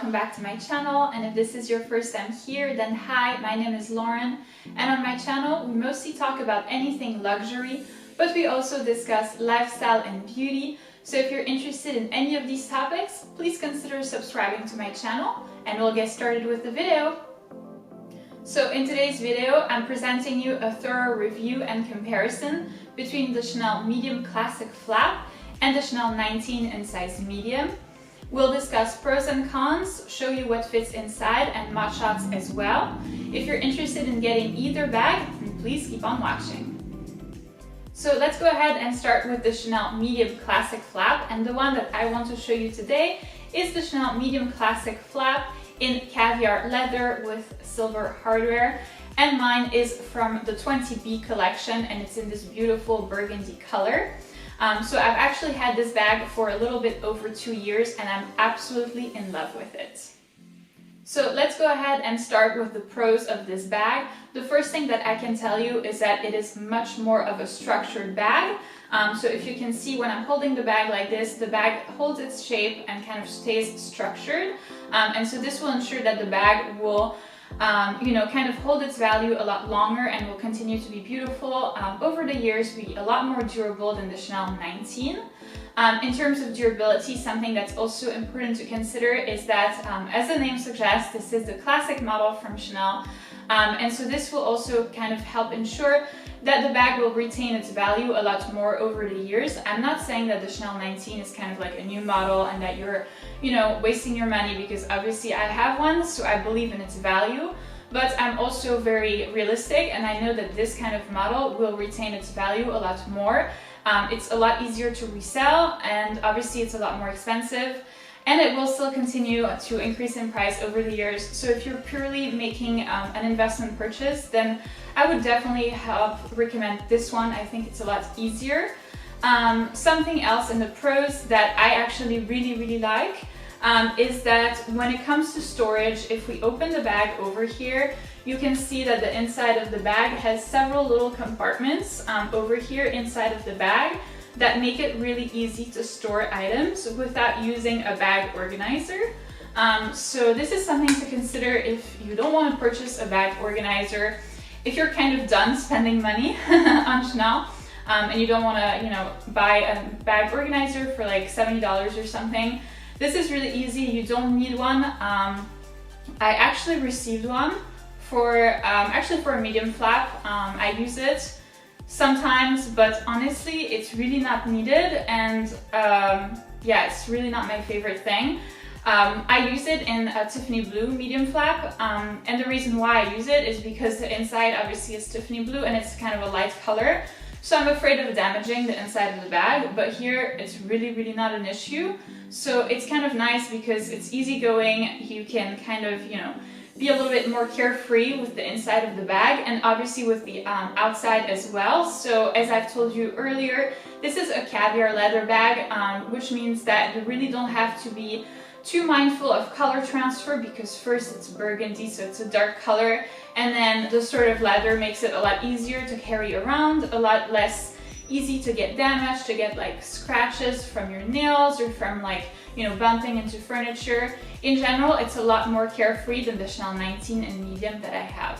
welcome back to my channel, and if this is your first time here, then hi, my name is Lauren, and on my channel we mostly talk about anything luxury, but we also discuss lifestyle and beauty. So if you're interested in any of these topics, please consider subscribing to my channel, and we'll get started with the video. So in today's video, I'm presenting you a thorough review and comparison between the Chanel Medium Classic Flap and the Chanel 19 in size medium. We'll discuss pros and cons, show you what fits inside, and Modshots as well. If you're interested in getting either bag, then please keep on watching. So let's go ahead and start with the Chanel Medium Classic Flap, and the one that I want to show you today is the Chanel Medium Classic Flap in caviar leather with silver hardware, and mine is from the 20B collection, and it's in this beautiful burgundy color. So I've actually had this bag for a little bit over 2 years, and I'm absolutely in love with it. So let's go ahead and start with the pros of this bag. The first thing that I can tell you is that it is much more of a structured bag. So if you can see when I'm holding the bag like this, the bag holds its shape and kind of stays structured. And so this will ensure that the bag will kind of hold its value a lot longer and will continue to be beautiful over the years, be a lot more durable than the Chanel 19. In terms of durability, something that's also important to consider is that, as the name suggests, this is the classic model from Chanel. And so this will also kind of help ensure that the bag will retain its value a lot more over the years. I'm not saying that the Chanel 19 is kind of like a new model and that you're, wasting your money, because obviously I have one, so I believe in its value. But I'm also very realistic, and I know that this kind of model will retain its value a lot more. It's a lot easier to resell, and obviously it's a lot more expensive, and it will still continue to increase in price over the years. So if you're purely making an investment purchase, then I would definitely recommend this one. I think it's a lot easier. Something else in the pros that I actually really like is that when it comes to storage, if we open the bag over here, you can see that the inside of the bag has several little compartments over here inside of the bag that make it really easy to store items without using a bag organizer. So this is something to consider if you don't want to purchase a bag organizer, if you're kind of done spending money on Chanel, and you don't want to, buy a bag organizer for like $70 or something. This is really easy. You don't need one. I actually received one for a medium flap. I use it sometimes, but honestly, it's really not needed, and it's really not my favorite thing. I use it in a Tiffany blue medium flap, and the reason why I use it is because the inside obviously is Tiffany blue and it's kind of a light color, so I'm afraid of damaging the inside of the bag, but here it's really not an issue. So it's kind of nice because it's easygoing. You can kind of, be a little bit more carefree with the inside of the bag, and obviously with the outside as well. So as I've told you earlier, this is a caviar leather bag, which means that you really don't have to be too mindful of color transfer, because first it's burgundy, so it's a dark color, and then the sort of leather makes it a lot easier to carry around, a lot less easy to get damaged, to get like scratches from your nails or from like, bumping into furniture. In general, it's a lot more carefree than the Chanel 19 and medium that I have.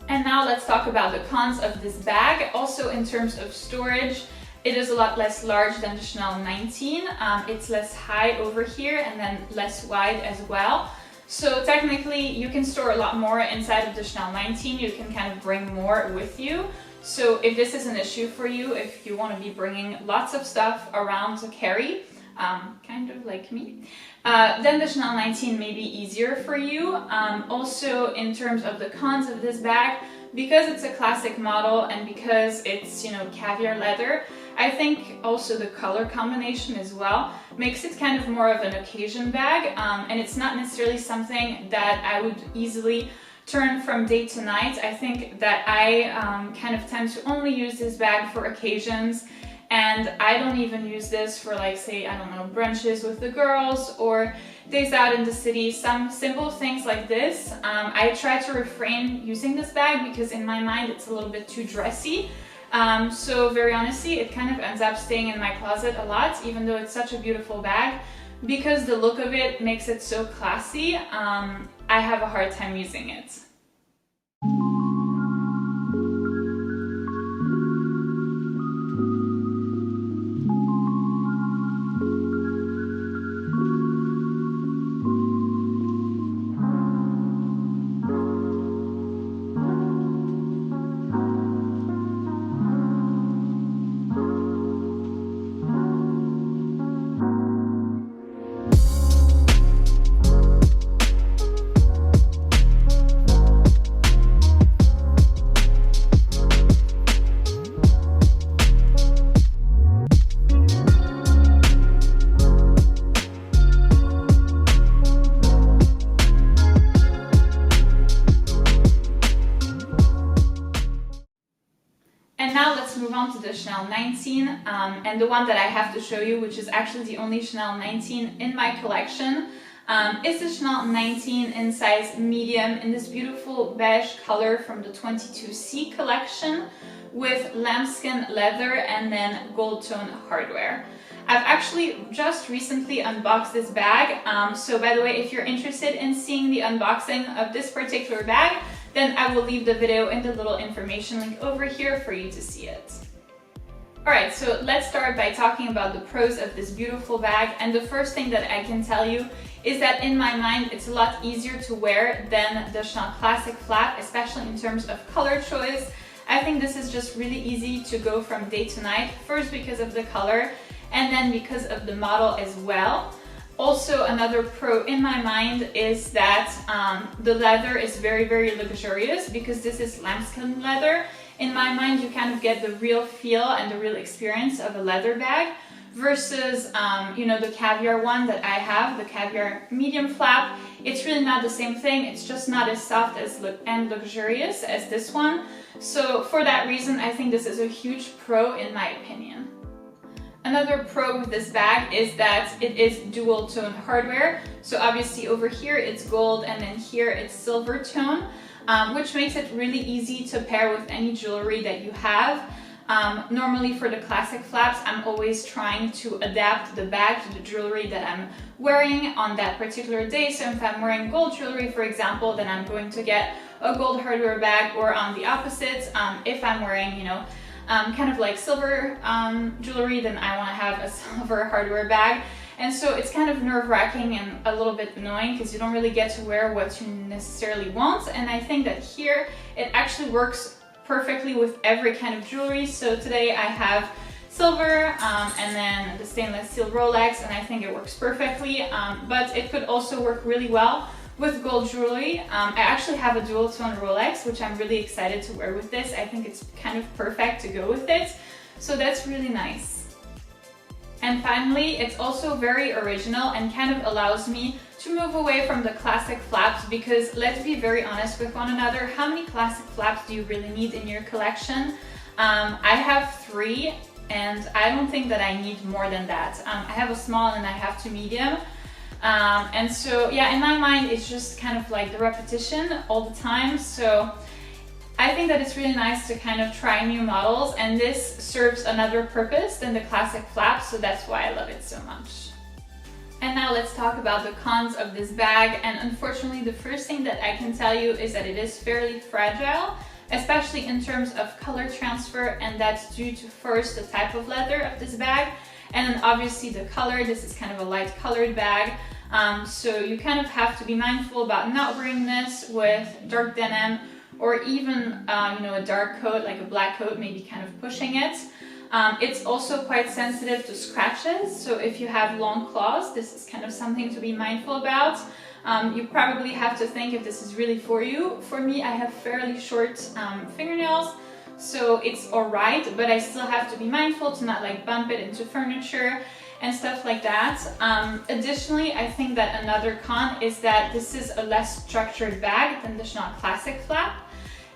And now let's talk about the cons of this bag. Also in terms of storage, it is a lot less large than the Chanel 19. It's less high over here and then less wide as well. So technically you can store a lot more inside of the Chanel 19. You can kind of bring more with you. So if this is an issue for you, if you want to be bringing lots of stuff around to carry, kind of like me, then the Chanel 19 may be easier for you. Also in terms of the cons of this bag, because it's a classic model and because it's, caviar leather, I think also the color combination as well makes it kind of more of an occasion bag, and it's not necessarily something that I would easily turn from day to night. I think that I kind of tend to only use this bag for occasions, and I don't even use this for, like, say, I don't know, brunches with the girls or days out in the city, some simple things like this. I try to refrain using this bag because in my mind it's a little bit too dressy. So very honestly, it kind of ends up staying in my closet a lot, even though it's such a beautiful bag. because the look of it makes it so classy, I have a hard time using it. And now let's move on to the Chanel 19, and the one that I have to show you, which is actually the only Chanel 19 in my collection, is the Chanel 19 in size medium in this beautiful beige color from the 22C collection with lambskin leather and then gold tone hardware. I've actually just recently unboxed this bag, so by the way, if you're interested in seeing the unboxing of this particular bag, then I will leave the video in the little information link over here for you to see it. Alright, so let's start by talking about the pros of this beautiful bag, and the first thing that I can tell you is that in my mind it's a lot easier to wear than the Chanel Classic Flap, especially in terms of color choice. I think this is just really easy to go from day to night, first because of the color and then because of the model as well. Also, another pro in my mind is that the leather is very, very luxurious because this is lambskin leather. In my mind, you kind of get the real feel and the real experience of a leather bag versus, you know, the caviar one that I have, the caviar medium flap. It's really not the same thing. It's just not as soft and luxurious as this one. So for that reason, I think this is a huge pro in my opinion. Another pro with this bag is that it is dual tone hardware. So obviously over here it's gold and then here it's silver tone, which makes it really easy to pair with any jewelry that you have. Normally for the classic flaps, I'm always trying to adapt the bag to the jewelry that I'm wearing on that particular day. So if I'm wearing gold jewelry, for example, then I'm going to get a gold hardware bag, or on the opposite, if I'm wearing, you know, kind of like silver jewelry, then I want to have a silver hardware bag. And so it's kind of nerve-wracking and a little bit annoying because you don't really get to wear what you necessarily want. And I think that here it actually works perfectly with every kind of jewelry. So today I have silver and then the stainless steel Rolex, and I think it works perfectly. But it could also work really well with gold jewelry. I actually have a dual tone Rolex, which I'm really excited to wear with this. I think it's kind of perfect to go with it. So that's really nice. And finally, it's also very original and kind of allows me to move away from the classic flaps, because let's be very honest with one another, how many classic flaps do you really need in your collection? I have 3 and I don't think that I need more than that. I have a small and I have 2 medium. And so yeah, in my mind it's just kind of like the repetition all the time. So I think that it's really nice to kind of try new models, and this serves another purpose than the classic flap, so that's why I love it so much. And now let's talk about the cons of this bag, and unfortunately the first thing that I can tell you is that it is fairly fragile, especially in terms of color transfer, and that's due to first the type of leather of this bag, and then obviously the color. This is kind of a light colored bag, so you kind of have to be mindful about not wearing this with dark denim, or even you know, a dark coat like a black coat, maybe kind of pushing it. It's also quite sensitive to scratches, so if you have long claws, this is kind of something to be mindful about. You probably have to think if this is really for you. For me, I have fairly short fingernails, so it's alright, but I still have to be mindful to not like bump it into furniture and stuff like that. Additionally, I think that another con is that this is a less structured bag than the Chanel Classic Flap.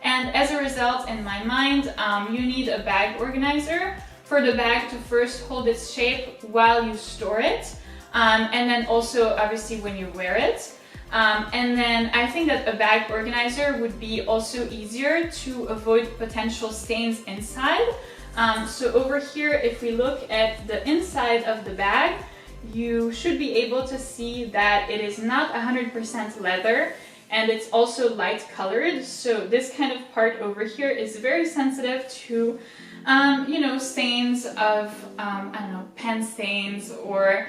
And as a result, in my mind, you need a bag organizer for the bag to first hold its shape while you store it, and then also obviously when you wear it. And then I think that a bag organizer would be also easier to avoid potential stains inside. So over here, if we look at the inside of the bag, you should be able to see that it is not 100% leather, and it's also light colored. So this kind of part over here is very sensitive to, you know, stains of, I don't know, pen stains or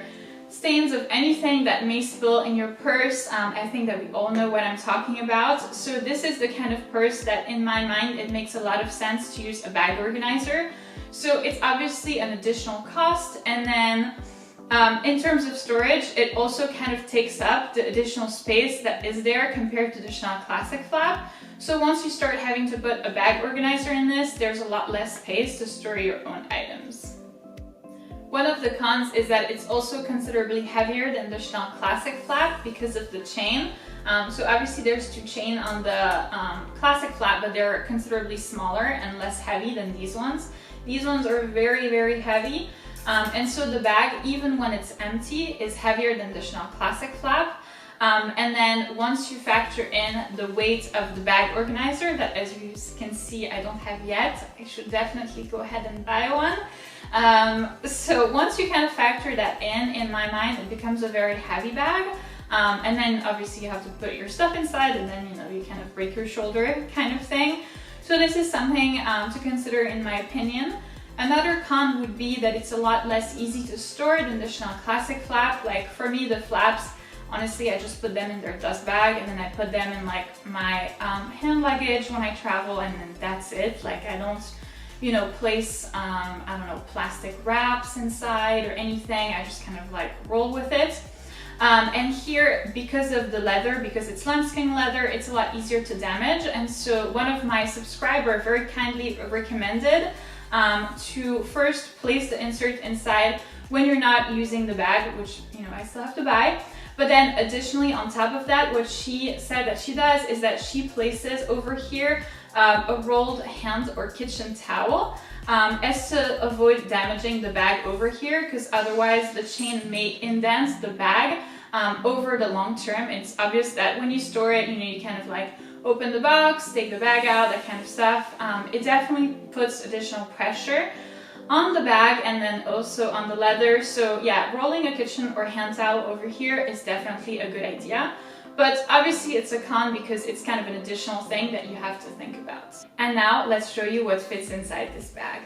stains of anything that may spill in your purse. I think that we all know what I'm talking about. So this is the kind of purse that, in my mind, it makes a lot of sense to use a bag organizer. So it's obviously an additional cost, and then in terms of storage, it also kind of takes up the additional space that is there compared to the Chanel Classic flap. So once you start having to put a bag organizer in this, there's a lot less space to store your own items. One of the cons is that it's also considerably heavier than the Chanel Classic flap because of the chain. So obviously there's 2 chains on the Classic flap, but they're considerably smaller and less heavy than these ones. These ones are very, very heavy. And so the bag, even when it's empty, is heavier than the Chanel Classic flap. And then once you factor in the weight of the bag organizer, that as you can see I don't have yet, I should definitely go ahead and buy one. So once you kind of factor that in my mind, it becomes a very heavy bag. And then obviously you have to put your stuff inside, and then, you know, you kind of break your shoulder kind of thing. So this is something to consider in my opinion. Another con would be that it's a lot less easy to store than the Chanel Classic flap. Like for me, the flaps, honestly, I just put them in their dust bag, and then I put them in like my hand luggage when I travel, and then that's it. Like I don't, you know, place, I don't know, plastic wraps inside or anything. I just kind of like roll with it. And here, because of the leather, because it's lambskin leather, it's a lot easier to damage. And so one of my subscribers very kindly recommended to first place the insert inside when you're not using the bag, which, you know, I still have to buy. But then additionally, on top of that, what she said that she does is that she places over here a rolled hand or kitchen towel as to avoid damaging the bag over here, because otherwise the chain may indent the bag over the long term. It's obvious that when you store it, you know, you kind of like open the box, take the bag out, that kind of stuff. It definitely puts additional pressure on the bag and then also on the leather. So yeah, rolling a kitchen or hand towel over here is definitely a good idea. But obviously it's a con because it's kind of an additional thing that you have to think about. And now let's show you what fits inside this bag.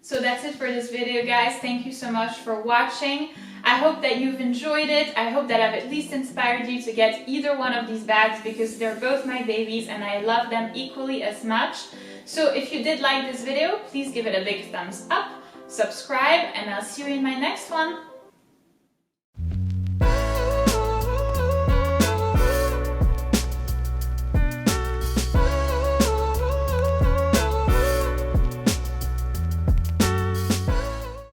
So that's it for this video, guys. Thank you so much for watching. I hope that you've enjoyed it. I hope that I've at least inspired you to get either one of these bags because they're both my babies and I love them equally as much. So if you did like this video, please give it a big thumbs up, subscribe, and I'll see you in my next one.